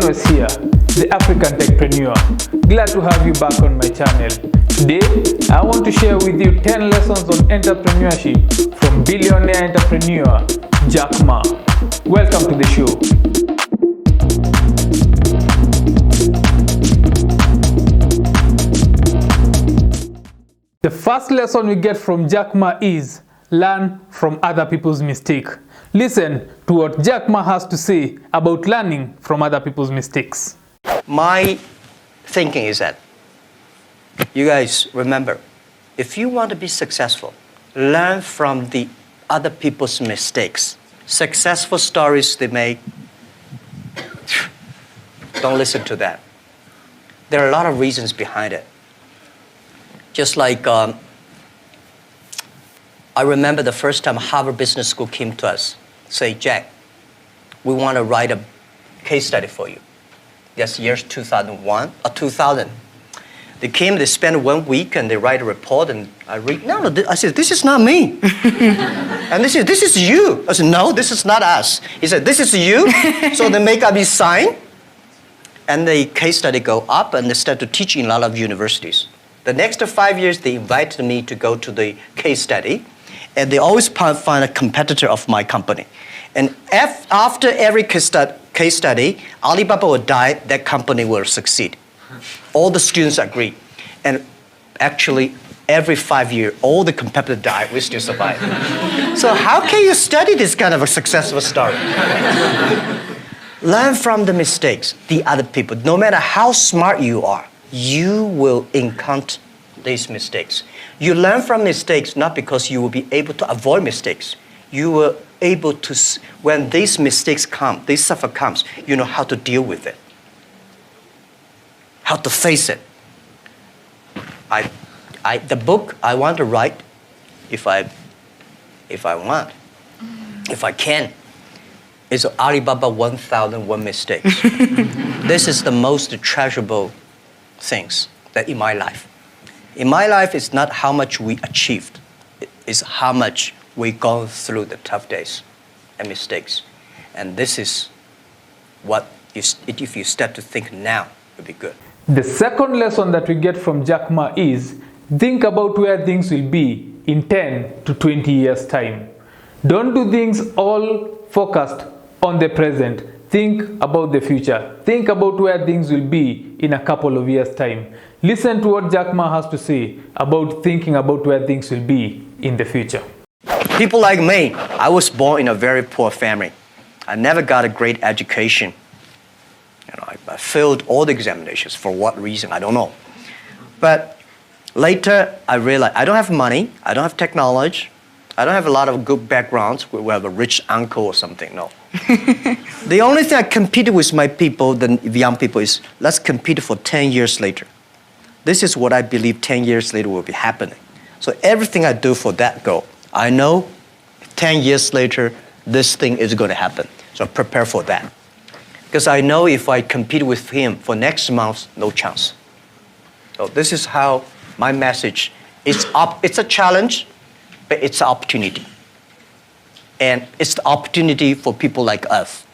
Yours here, the African Techpreneur. Glad to have you back on my channel. Today, I want to share with you 10 lessons on entrepreneurship from billionaire entrepreneur Jack Ma. Welcome to the show. The first lesson we get from Jack Ma is learn from other people's mistakes. Listen to what Jack Ma has to say about learning from other people's mistakes. My thinking is that, you guys remember, if you want to be successful, learn from the other people's mistakes. Successful stories they make, don't listen to that. There are a lot of reasons behind it. Just like, I remember the first time Harvard Business School came to us, say, Jack, we want to write a case study for you. That's years 2001 or 2000. They came, they spent 1 week and they write a report and I read, no, I said, this is not me. And they said, this is you. I said, no, this is not us. He said, this is you. So they make up his sign and the case study go up and they start to teach in a lot of universities. The next 5 years, they invited me to go to the case study, and they always find a competitor of my company. And after every case study, Alibaba will die, that company will succeed. All the students agree. And actually, every 5 years, all the competitors die, we still survive. So how can you study this kind of a successful story? Learn from the mistakes, the other people. No matter how smart you are, you will encounter these mistakes. You learn from mistakes not because you will be able to avoid mistakes. You will able to, when these mistakes come, this suffer comes, you know how to deal with it, how to face it. The book I want to write, if I can, is Alibaba 1001 Mistakes. This is the most treasurable things that in my life. In my life, it's not how much we achieved. It's how much we gone through the tough days and mistakes. And this is what, if you start to think now, it'll be good. The second lesson that we get from Jack Ma is think about where things will be in 10 to 20 years' time. Don't do things all focused on the present. Think about the future. Think about where things will be in a couple of years' time. Listen to what Jack Ma has to say about thinking about where things will be in the future. People like me, I was born in a very poor family. I never got a great education. You know, I failed all the examinations. For what reason, I don't know. But later, I realized I don't have money. I don't have technology. I don't have a lot of good backgrounds. We have a rich uncle or something, no. The only thing I competed with my people, the young people, is let's compete for 10 years later. This is what I believe 10 years later will be happening. So everything I do for that goal, I know 10 years later, this thing is going to happen. So prepare for that. Because I know if I compete with him for next month, no chance. So this is how my message is. It's a challenge, but it's an opportunity. And it's the opportunity for people like us.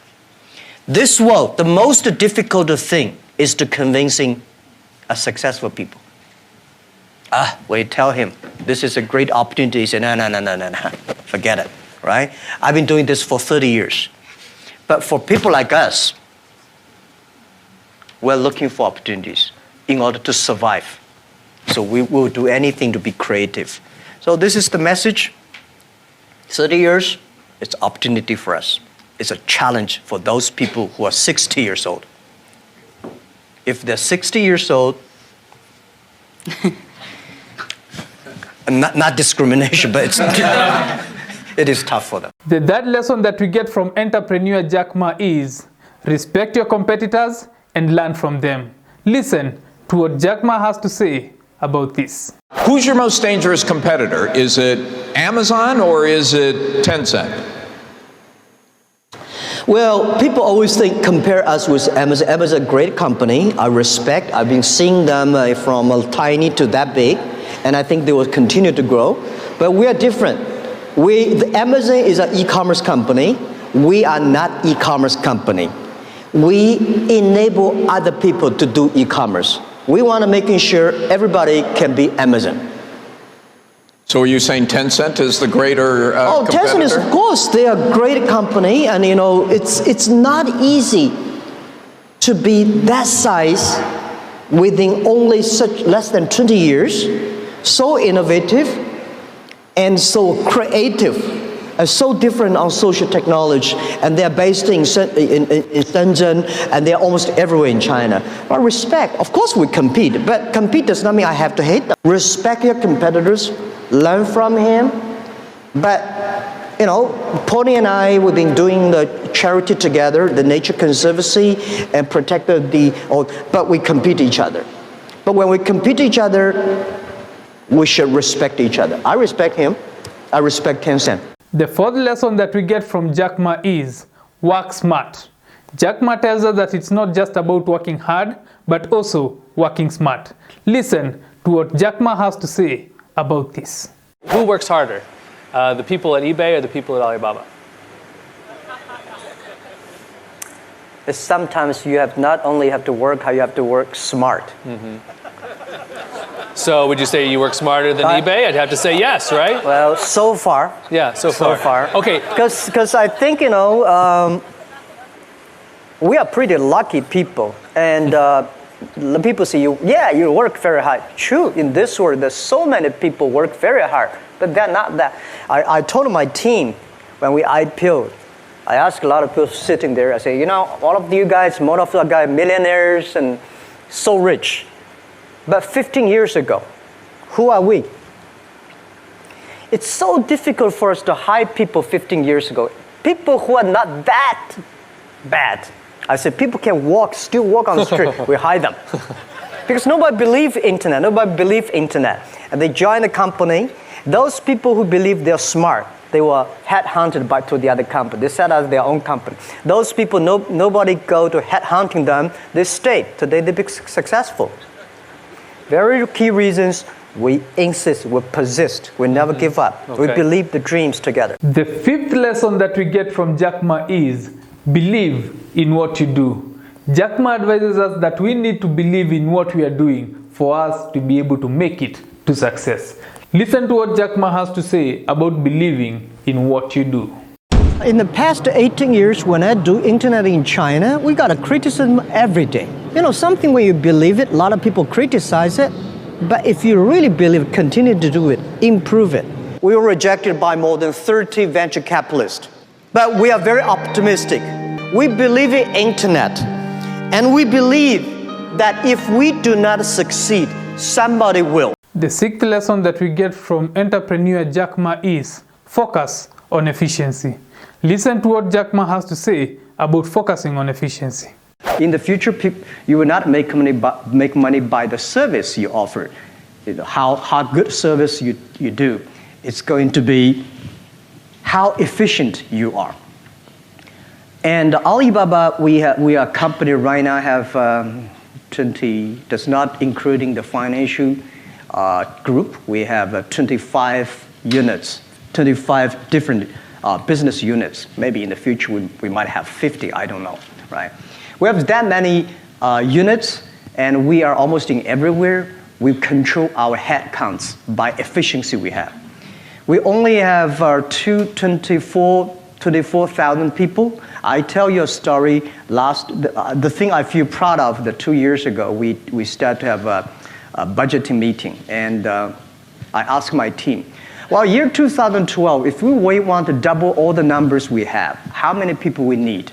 This world, the most difficult thing is to convincing a successful people. When you tell him, this is a great opportunity, he says, no, forget it, right? I've been doing this for 30 years. But for people like us, we're looking for opportunities in order to survive. So we will do anything to be creative. So this is the message. 30 years, it's an opportunity for us. It's a challenge for those people who are 60 years old. If they're 60 years old, not discrimination, but it is tough for them. The third lesson that we get from entrepreneur Jack Ma is respect your competitors and learn from them. Listen to what Jack Ma has to say about this. Who's your most dangerous competitor? Is it Amazon or is it Tencent? Well, people always compare us with Amazon. Amazon is a great company. I respect. I've been seeing them from tiny to that big, and I think they will continue to grow. But we are different. Amazon is an e-commerce company. We are not e-commerce company. We enable other people to do e-commerce. We want to making sure everybody can be Amazon. So are you saying Tencent is the greater competitor? Tencent is, of course, they are a great company, and it's not easy to be that size within only less than 20 years, so innovative and so creative, and so different on social technology, and they're based in Shenzhen, and they're almost everywhere in China. But respect, of course we compete, but compete does not mean I have to hate them. Respect your competitors, learn from him, but Pony and I, we've been doing the charity together, the Nature Conservancy, and protect but we compete each other. But when we compete each other, we should respect each other. I respect him, I respect Tencent. The fourth lesson that we get from Jack Ma is work smart. Jack Ma tells us that it's not just about working hard, but also working smart. Listen to what Jack Ma has to say about this. Who works harder? The people at eBay or the people at Alibaba? Sometimes you not only have to work hard, you have to work smart. Mm-hmm. So would you say you work smarter than eBay? I'd have to say yes, right? Well, so far. Yeah, so far. Okay. Because I think, we are pretty lucky people. And the people say, you work very hard. True, in this world, there's so many people work very hard. But they're not that. I told my team when we IPO'd, I asked a lot of people sitting there, I say, all of you guys, most of you guys, millionaires and so rich. But 15 years ago, who are we? It's so difficult for us to hire people 15 years ago. People who are not that bad. I said, people can still walk on the street. We hire them. Because nobody believes internet. And they join the company. Those people who believe they're smart, they were headhunted to the other company. They set up their own company. Those people, nobody go to headhunting them. They stayed. Today they become successful. Very key reasons, we insist, we persist, we never give up. Okay. We believe the dreams together. The fifth lesson that we get from Jack Ma is believe in what you do. Jack Ma advises us that we need to believe in what we are doing for us to be able to make it to success. Listen to what Jack Ma has to say about believing in what you do. In the past 18 years, when I do internet in China, we got a criticism every day. Something when you believe it, a lot of people criticize it. But if you really believe it, continue to do it, improve it. We were rejected by more than 30 venture capitalists. But we are very optimistic. We believe in internet. And we believe that if we do not succeed, somebody will. The sixth lesson that we get from entrepreneur Jack Ma is focus on efficiency. Listen to what Jack Ma has to say about focusing on efficiency. In the future, you will not make money by the service you offer. How good service you do. It's going to be how efficient you are. And Alibaba, we are a company right now have 20, does not including the financial group. We have 25 units, 25 different business units. Maybe in the future we might have 50, I don't know, right? We have that many units, and we are almost in everywhere. We control our headcounts by efficiency we have. We only have 24,000 people. I tell you a story. The thing I feel proud of, 2 years ago, we started to have a budgeting meeting, and I asked my team, well, year 2012, if we want to double all the numbers we have, how many people we need?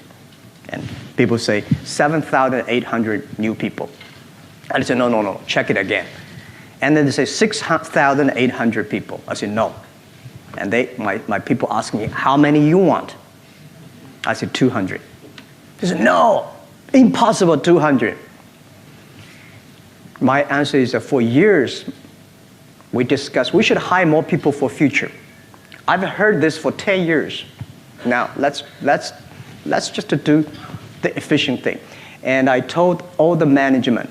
And people say 7,800 new people. I said, no, check it again. And then they say 6,800 people. I said, no. And my people ask me, how many you want? I said, 200. They said, no, impossible, 200. My answer is that for years, we discussed we should hire more people for future. I've heard this for 10 years. Now, let's just do the efficient thing. And I told all the management,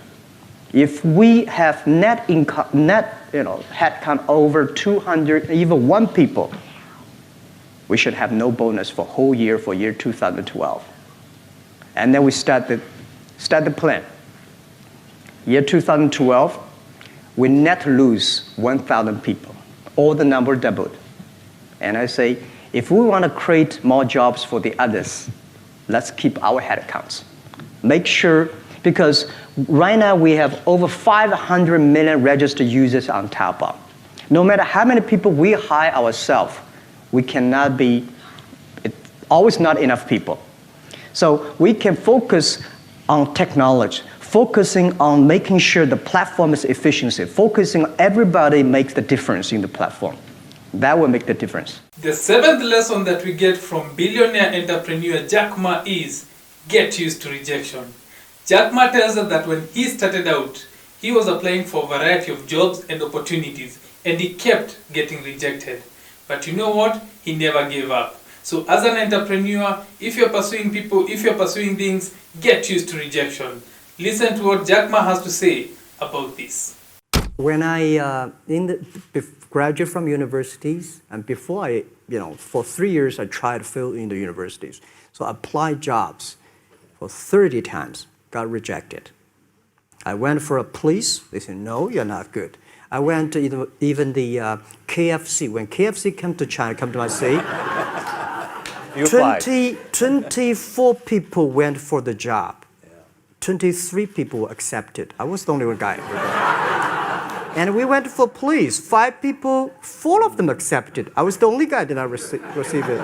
if we have net headcount over 200, even 1 people, we should have no bonus for whole year for year 2012. And then we start the plan. Year 2012, we net lose 1,000 people. All the number doubled. And I say, if we want to create more jobs for the others, let's keep our head counts. Make sure, because right now we have over 500 million registered users on Taobao. No matter how many people we hire ourselves, we cannot be, it's always not enough people. So we can focus on technology, focusing on making sure the platform is efficiency, focusing on everybody makes the difference in the platform. That will make the difference. The seventh lesson that we get from billionaire entrepreneur Jack Ma is get used to rejection. Jack Ma tells us that when he started out, he was applying for a variety of jobs and opportunities, and he kept getting rejected. But you know what? He never gave up. So as an entrepreneur, if you're pursuing people, if you're pursuing things, get used to rejection. Listen to what Jack Ma has to say about this. When I graduated from universities, and before I, for 3 years I tried to fill in the universities. So I applied jobs for 30 times, got rejected. I went for a police, they said, no, you're not good. I went to even the KFC. When KFC came to China, come to my city, 24 people went for the job. 23 people were accepted. I was the only one guy. And we went for police. 5 people, 4 of them accepted. I was the only guy that did not receive it.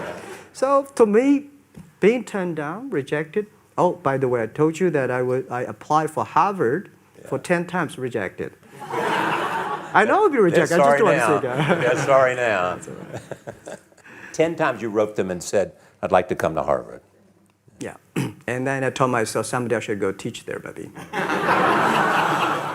So to me, being turned down, rejected. Oh, by the way, I told you that I applied for Harvard for 10 times, rejected. I know I'll be rejected. I just don't want to say that. Yeah, sorry now. 10 times you wrote them and said, I'd like to come to Harvard. Yeah. And then I told myself, someday I should go teach there, maybe.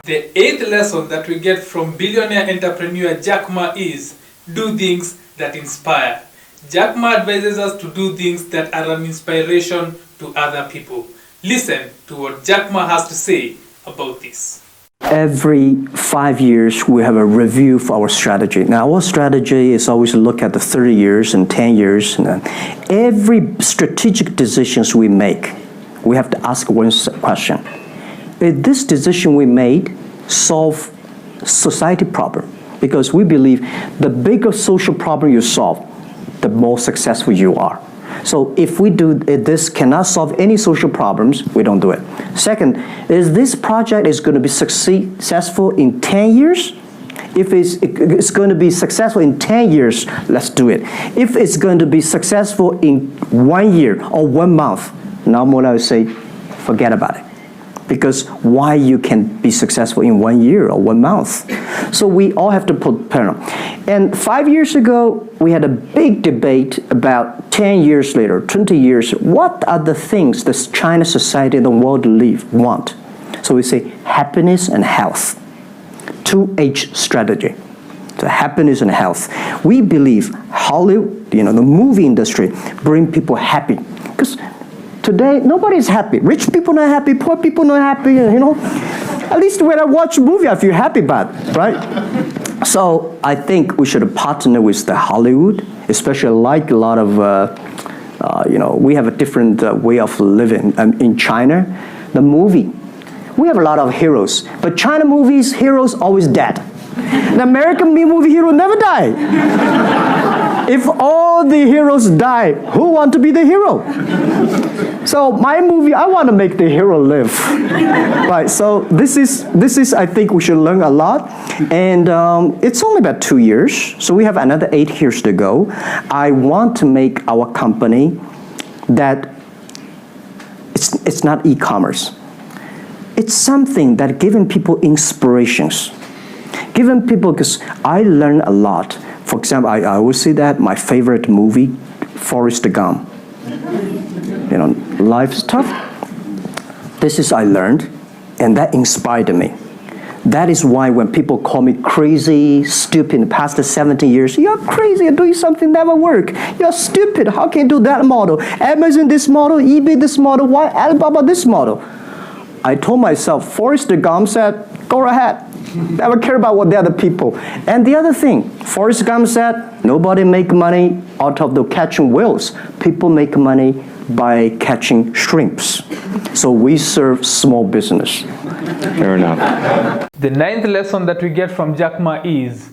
The eighth lesson that we get from billionaire entrepreneur Jack Ma is do things that inspire. Jack Ma advises us to do things that are an inspiration to other people. Listen to what Jack Ma has to say about this. Every 5 years, we have a review for our strategy. Now, our strategy is always to look at the 30 years and 10 years. And every strategic decisions we make, we have to ask one question. Is this decision we made solve society problem? Because we believe the bigger social problem you solve, the more successful you are. So if this cannot solve any social problems, we don't do it. Second, is this project is going to be successful in 10 years? If it's going to be successful in 10 years, let's do it. If it's going to be successful in 1 year or 1 month, now what I would say, forget about it. Because why you can be successful in 1 year or 1 month? So we all have to put pen on. And 5 years ago, we had a big debate about 10 years later, 20 years, what are the things the China society and the world want? So we say happiness and health. 2H strategy. So happiness and health. We believe Hollywood, the movie industry, bring people happy. Because today, nobody's happy. Rich people not happy, poor people not happy, At least when I watch a movie, I feel happy about it, right? So I think we should partner with the Hollywood, especially like a lot of, we have a different way of living in China. The movie, we have a lot of heroes, but China movies, heroes always dead. The American movie hero never die. If all the heroes die, who want to be the hero? So my movie, I want to make the hero live. Right, so this is I think we should learn a lot. And it's only about 2 years, so we have another 8 years to go. I want to make our company that it's not e-commerce. It's something that giving people inspirations. Giving people, because I learn a lot. For example, I always say that my favorite movie, Forrest Gump. Life's tough. This is I learned, and that inspired me. That is why when people call me crazy, stupid in the past 70 years, you're crazy, you're doing something never work. You're stupid, how can you do that model? Amazon this model, eBay this model, why Alibaba this model? I told myself, Forrest Gump said, go ahead. Never care about what the other people. And the other thing, Forrest Gump said, nobody make money out of the catching whales. People make money by catching shrimps. So we serve small business. Fair enough. The ninth lesson that we get from Jack Ma is,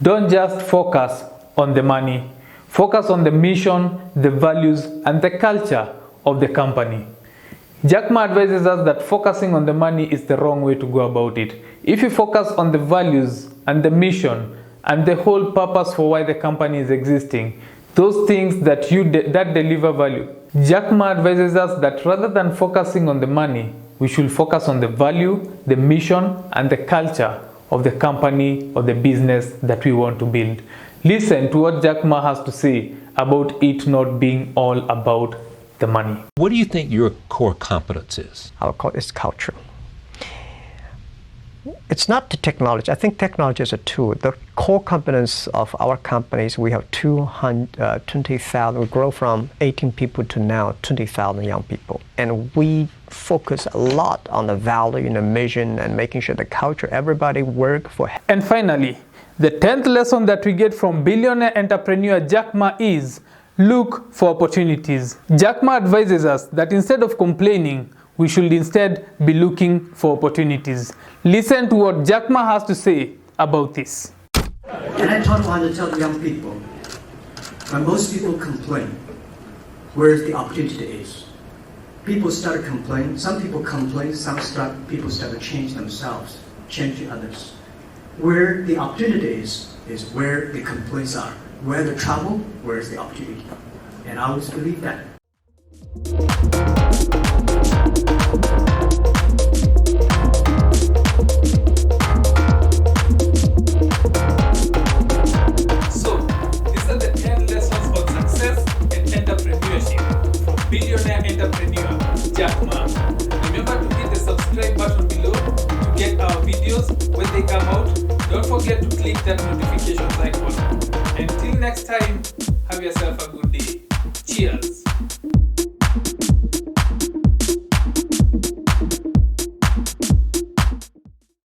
don't just focus on the money. Focus on the mission, the values, and the culture of the company. Jack Ma advises us that focusing on the money is the wrong way to go about it. If you focus on the values and the mission and the whole purpose for why the company is existing, those things that that deliver value, Jack Ma advises us that rather than focusing on the money, we should focus on the value, the mission, and the culture of the company or the business that we want to build. Listen to what Jack Ma has to say about it not being all about the money. What do you think your core competence is? Our core is culture. It's not the technology. I think technology is a tool. The core competence of our companies, we have 20,000. We grow from 18 people to now 20,000 young people. And we focus a lot on the value and the mission and making sure the culture, everybody work for. And finally, the 10th lesson that we get from billionaire entrepreneur Jack Ma is, look for opportunities. Jack Ma advises us that instead of complaining, we should instead be looking for opportunities. Listen to what Jack Ma has to say about this. And I want to tell young people, when most people complain, where the opportunity is. People start to complain. Some people complain. People start to change themselves, change others. Where the opportunity is where the complaints are. Where the trouble, where is the opportunity. And I always believe that. So, these are the 10 lessons on success and entrepreneurship from billionaire entrepreneur Jack Ma. Remember to hit the subscribe button below to get our videos when they come out. Don't forget to click that notifications icon. Until next time, have yourself a good day. Cheers.